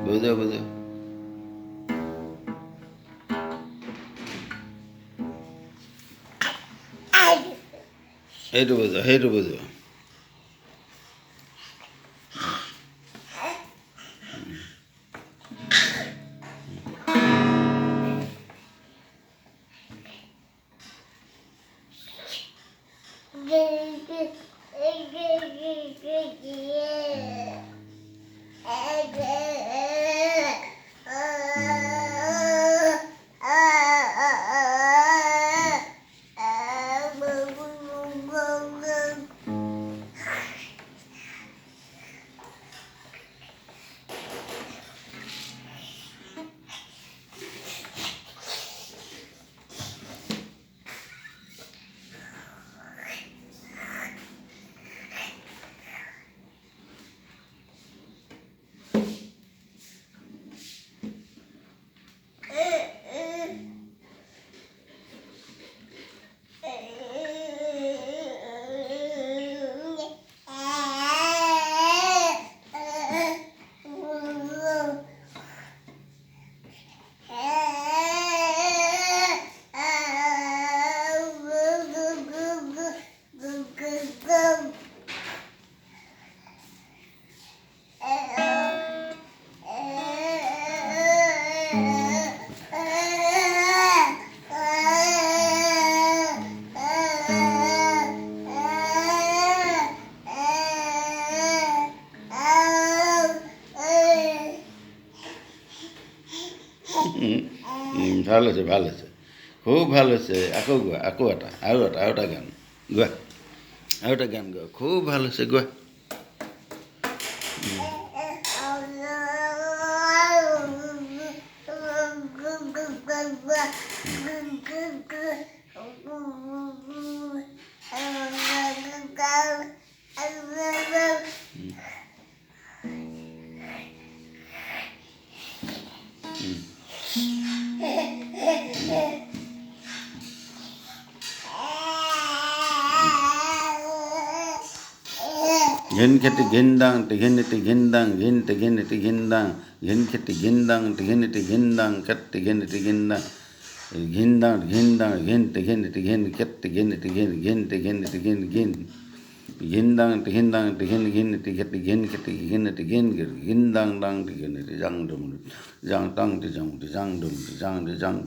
বোঝাও বোঝাও। হেঁটু বোঝাও, হেঁটু বোঝাও। ভালো আছে, ভালো আছে, খুব ভালো আছে। আকৌ গোৱা, আকৌ এটা, আৰু এটা গান গোৱা, আৰু এটা গান গোৱা, খুব ভাল হৈছে, গোৱা। ঘিন খেতি ঘিনদাং টিঘিনিটি ঘিনদাং ঘিন টিঘিনিটি ঘিনদাং ঘিন খেতি ঘিনদাং টিঘিনিটি ঘিনদাং খেত টিঘিনিটি ঘিনদাং ঘিনদাং ঘিনদাং ঘিন টিঘিনিটি ঘিন খেত টিঘিনিটি ঘিন ঘিন টিঘিনিটি ঘিন ঘিন ঘিনদাং টিঘিনদাং টিঘিন ঘিনিটি খেতি ঘিন খেতি ঘিনিটি ঘিন ঘিন ঘিনদাং দাং টিঘিনিটি জাং ডুম জাং টাং টি জাং টি জাং ডুম টি জাং টি জাং টাং